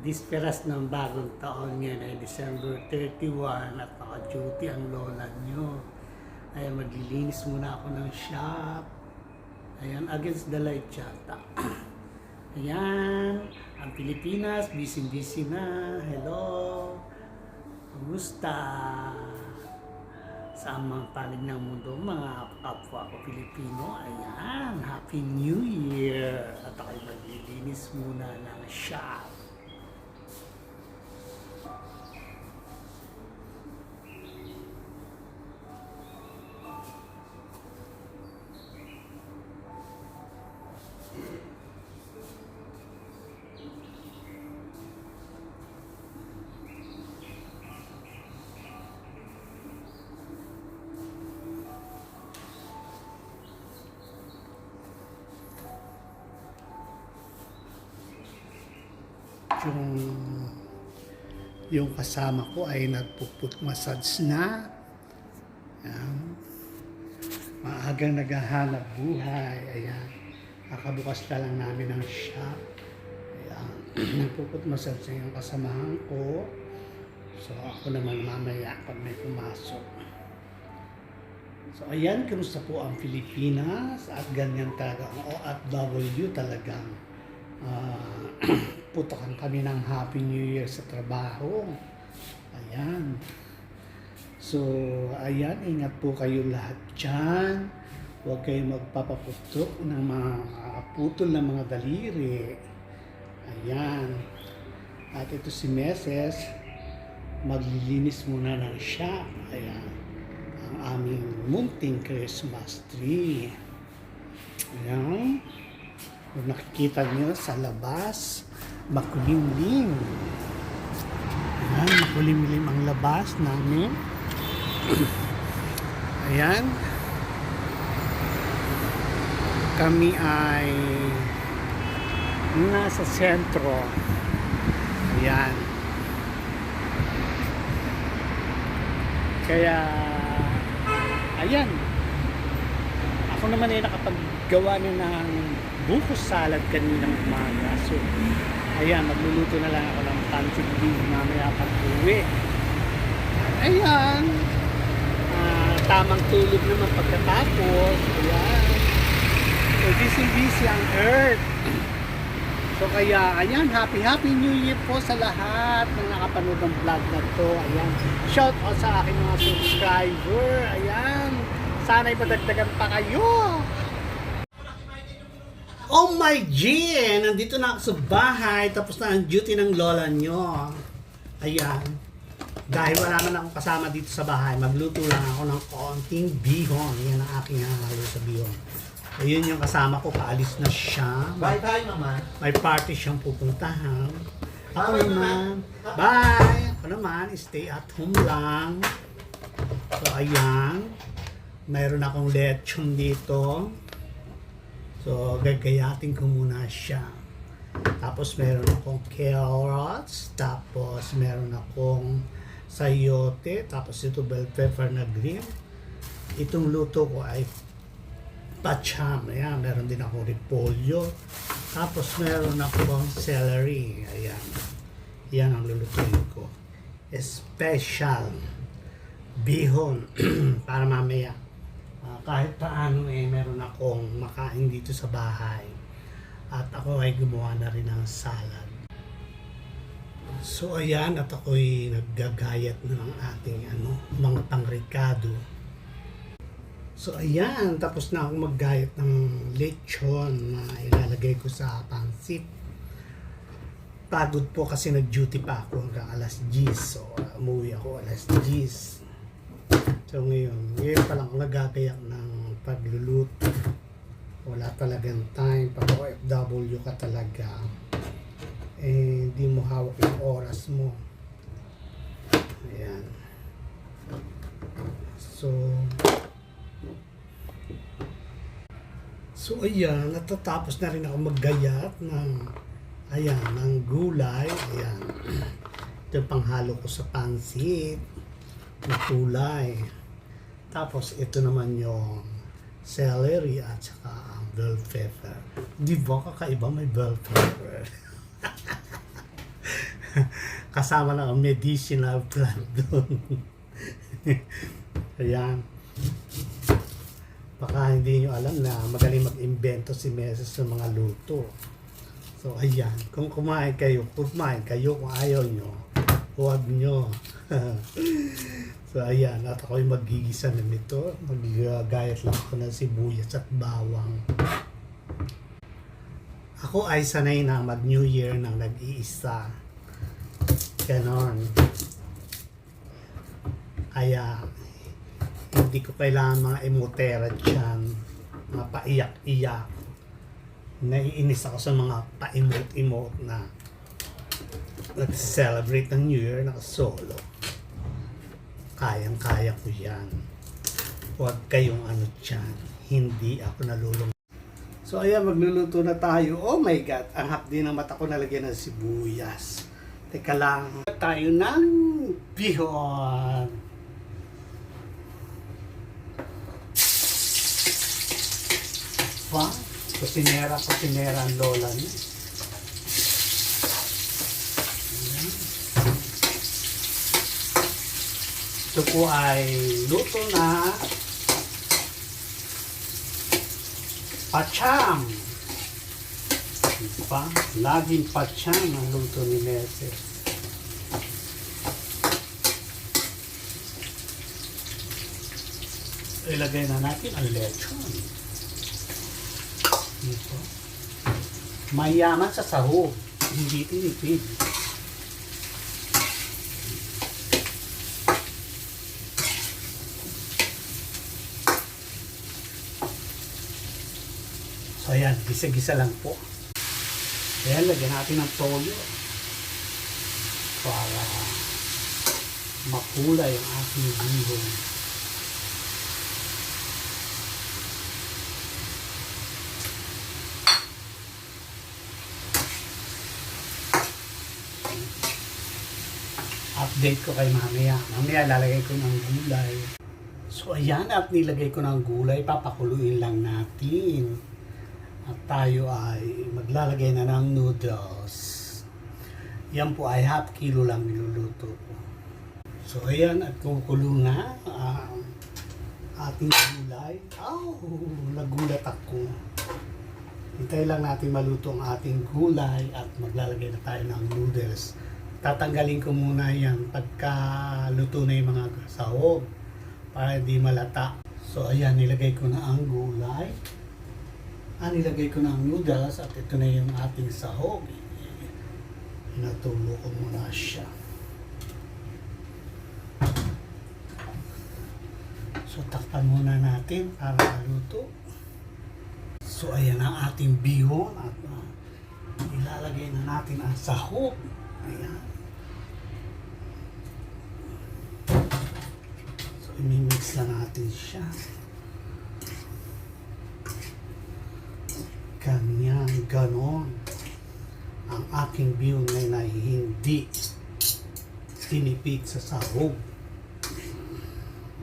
Disperas ng bagong taon ngayon ay December 31 at naka-duty ang lola nyo. Ay maglilinis muna ako ng shop. Ayan, against the light yata. Ayan, ang Pilipinas, busy-busy na. Hello, kumusta? Sa mga panig ng mundo, mga kapwa ko Pilipino, ayan, Happy New Year! At ako'y maglilinis muna ng shop. Yung kasama ko ay nagpuput massage na. Ayan. Maagang naghahanap buhay. Ayan. Kakabukas na lang namin ng shop. Ayan. Nagpuput massage na yung kasamahan ko. So ako naman mamaya pag may pumasok. So ayan, kamusta po ang Pilipinas? At ganyan talaga ang OFW talagang putakan kami ng Happy New Year sa trabaho. Ayan. So, ayan, ingat po kayo lahat dyan. Huwag kayong magpapaputok ng mga putol ng mga daliri. Ayan. At ito si Meses, maglilinis muna ng shop. Ayan. Ang aming munting Christmas tree. Ayan. Kung nakikita nyo sa labas, makulimlim. Ayan, makulimlim ang labas namin. Ayan. Kami ay nasa sentro. Ayan. Kaya, ayan. Ako naman ay nakapaggawa na ng buko salad kaninang umaga. So, ayan, magluluto na lang ako ng pancit beef mamaya pag-uwi. Ayan. Tamang tulog naman pagkatapos. Ayan. So, busy ang earth. So, kaya, ayan, happy New Year po sa lahat ng nakapanood ng vlog na to. Ayan. Shout out sa aking mga subscriber. Ayan. Sana'y padagdagan pa kayo. Oh my G! Nandito na ako sa bahay. Tapos na ang duty ng lola nyo. Ayan. Dahil wala man akong kasama dito sa bahay, magluto lang ako ng konting bihon. Yan ang aking halo sa bihon. Ayun yung kasama ko, paalis na siya. Bye-bye, mama. May party siyang pupuntahan. Ako naman, bye! Ako naman, stay at home lang. So, ayan. Mayroon akong lechon dito. So, gagayatin ko muna siya. Tapos, meron akong carrots. Tapos, meron akong sayote. Tapos, ito bell pepper na green. Itong luto ko ay pacham. Ayan, meron din akong repolyo. Tapos, meron akong celery. Ayan. Yan ang lulutuin ko. Special bihon para mamaya. Kahit paano meron akong makain dito sa bahay. At ako ay gumawa na rin ng salad. So ayan, at ako'y naggagayat na ng ating mga pangrikado. So ayan, tapos na akong maggayat ng lechon na ilalagay ko sa pansit. Pagod po kasi nag-duty pa ako hanggang alas 10. So umuwi ako alas 10. So ngayon pa lang ako nagagayak ng pagluluto. Wala talagang time. Pag OFW ka talaga, hindi mo hawak yung oras mo. Ayan. So ayan, natatapos na rin ako maggayat ng gulay. Ayan. Ito yung panghalo ko sa pansit na kulay. Tapos ito naman yung celery at saka ang bell pepper. Di ba kakaiba may bell pepper? Kasama na ang medicinal plant doon. Ayan. Baka hindi nyo alam na magaling mag-invento si Meses sa mga luto. So, ayan. Kung kumain kayo. Kung ayaw nyo, huwag nyo. So, ayan. At ako'y magigisa na nito. Magagayat lang ako ng sibuyas at bawang. Ako ay sanay na mag-New Year nang nag-iisa. Ganon. Kaya, hindi ko kailangan mga emotera dyan, mga paiyak-iyak. Naiinis ako sa mga pa-emote-emote na nag-celebrate ng New Year naka-solo. Kayang-kaya ko yan. Huwag kayong ano dyan. Hindi ako nalulung. So ayan, magluluto na tayo. Oh my God, ang hapdi ng mata ko nalagyan ng sibuyas. Teka lang. Tayo ng bihon. Kusinera ang lola niya. Ayan. Ito po ay luto na pacham. Diba? Laging pacham ang luto ni Meses. Ilagay na natin ang lechon. Ito. Mayaman sa sahog, hindi tinipid. So ayan, gisa-gisa lang po. Ayan, lagyan natin ng toyo para makulay ang ating bihon. Update ko kay mamaya. Mamaya lalagay ko ng gulay. So ayan, at nilagay ko ng gulay, papakuluin lang natin. At tayo ay maglalagay na ng noodles. Yan po ay half kilo lang niluluto ko. So ayan, at kukulo na ang ating gulay. Nagulat ako. Hintay lang natin maluto ang ating gulay at maglalagay na tayo ng noodles. Tatanggalin ko muna yan pagka luto na yung mga sahog para hindi malata. So ayan, nilagay ko na ang gulay. Nilagay ko na ang noodles at ito na yung ating sahog. Inatulo ko muna siya. So takpan muna natin para maluto. So ayan ang ating bihon at ilalagay na natin ang sahog. Ayan. So, imimix na natin siya. Ganyan, ganon. Ang aking bihon ngayon ay hindi tinipid sa sahog.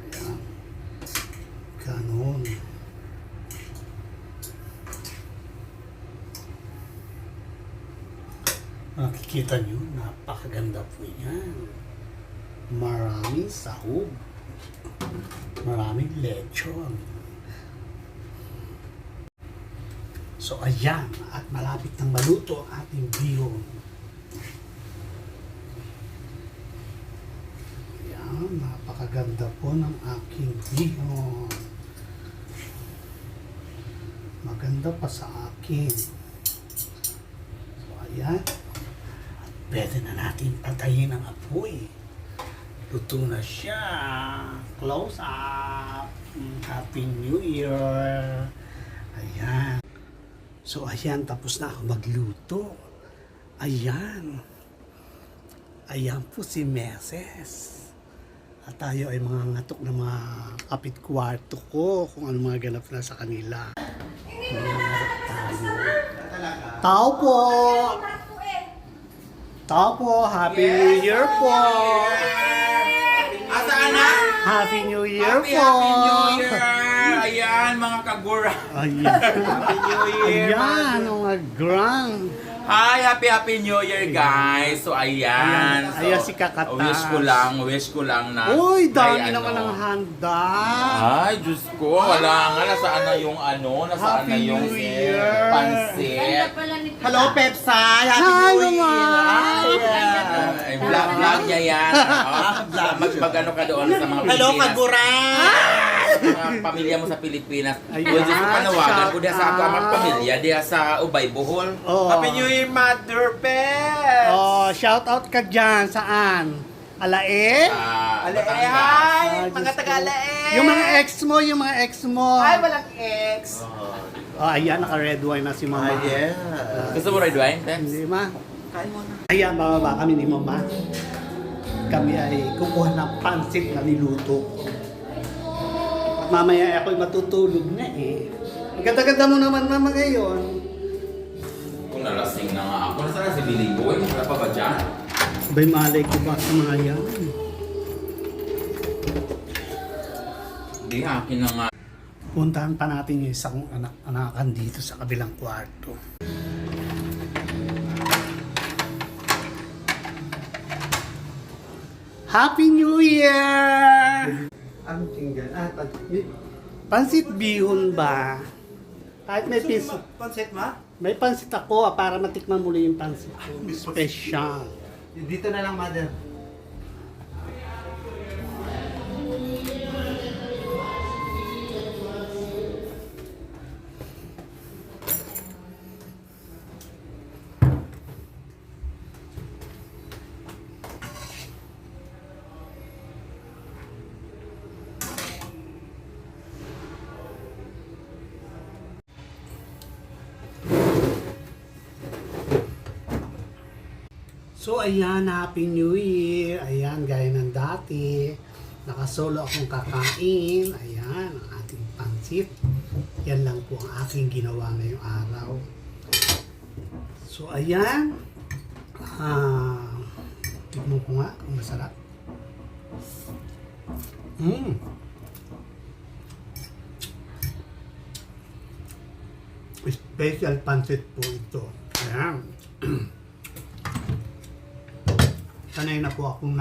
Ayan. Ganon. Makikita nyo, napakaganda po yan. Maraming sahog. Maraming lechon. So ayan, at malapit nang maluto ang ating bihon. Ayan, napakaganda po ng aking bihon. Maganda pa sa akin. So ayan. Pwede na natin patayin ang apoy. Luto na siya. Close up. Happy New Year. Ayan. So ayan, tapos na ako magluto. Ayan. Ayan po si Meses. At tayo ay mga ngatok na mga kapit kwarto ko kung ano mga ganap na sa kanila. Tao po! Tao po, Happy New Year po! Asaan na? Happy New Year po! Happy New Year! Ayan, mga kagura. Ayan. Happy New Year! Ayan, mga grang. Hi! Happy New Year, guys! So, ayan. Ayan si Kakatas. Wish ko lang na... Uy, dami may naman ang handa. Ay, Diyos ko. Wala nga. Nasaan na yung ano? Nasaan na Happy yung New Year. pansit? Hello, Pepsay! Happy Hi, New Year! naman. Ay, vlog niya yan. Mag-ano ka doon sa mga Hello, Pilipinas. Kaguran! Mga pamilya mo sa Pilipinas. Ayan, Kung Diyos ko panawagan ko shout diya sa ako out. amang pamilya, diya sa Ubay, Bohol. Oh. Happy New Year, Mother Peps! Oh, shout out ka dyan. Saan? Alae? Alae, Batangas. hi! Ah, Mga Diyos taga-Alae! Yung mga ex mo. Ay, walang ex! Oh, ayan, naka-red wine na si Mama. Gusto mo red wine, Peps? Hindi, Ma. Kain mo na. Ayan, bababa kami ni Mama. Kami ay kukuha ng pansit na niluto ko. Mamaya ako'y matutulog na eh. Ang ganda-ganda mo naman, Mama, ngayon. Kung nalasing na nga ako, nasaan na si Billy Boy? Wala pa ba dyan? Bay, malay ko ba sa mga yan? Hindi, akin na nga. Puntahan pa natin yung isang anak-anakan dito sa kabilang kwarto. Happy New Year! Anong tinggan? Pansit bihon ba? Kahit may Pansit ma? may pansit ako para matikman mo yung pansit ko. Special. Dito na lang, Mother. So ayan, Happy New Year. Ayan, gaya ng dati. Nakasolo akong kakain. Ayan, ang ating pansit. Yan lang po ang aking ginawa ngayong araw. So ayan. Tignan ko nga kung masarap. Special pansit po ito. Ayan. Sanay na po akong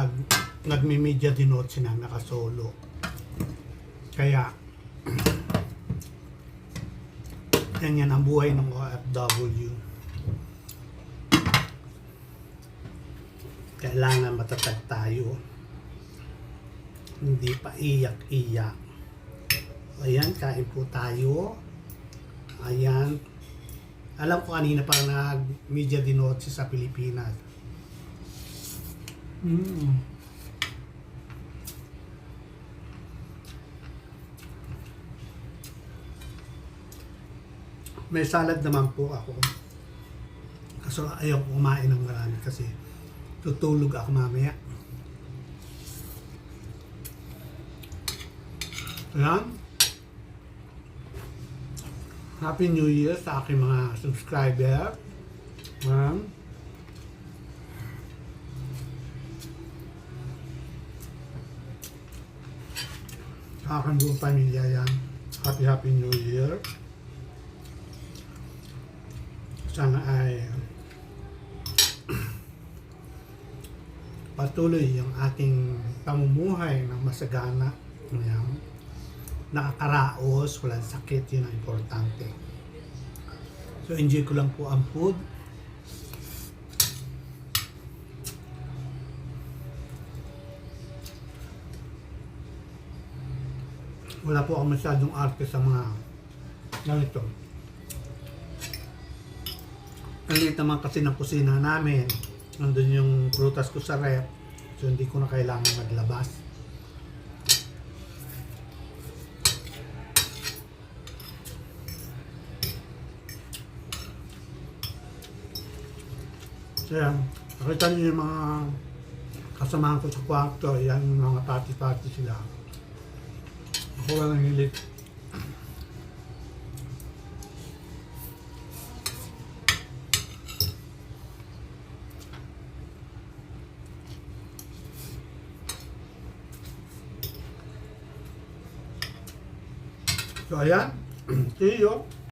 nagmi-media denote na nakasolo. Kaya, ganyan ang buhay ng OFW. Kailangan matatag tayo. Hindi pa iyak-iyak. Ayan, kain po tayo. Ayan. Alam ko kanina pa nag-media denote sa Pilipinas. May salad naman po ako. Kaso ayaw kumain ng marami kasi tutulog ako mamaya. Ayan. Happy New Year sa aking mga subscriber. Ayan. Sa aking buong pamilya yan. Happy New Year. Sana ay patuloy yung ating pamumuhay ng masagana. Ayan. Nakakaraos, walang sakit, yun ang importante. So enjoy ko lang po ang food. Wala po ako masyadong arte sa mga ganito. Ang liit naman kasi ng kusina namin. Nandun yung prutas ko sa rep. So hindi ko na kailangan maglabas. So yan. Nakita niyo yung mga kasamahan ko sa kwarto. Yan yung mga party-party sila. Ako lang ang hilit. So ayan, see you.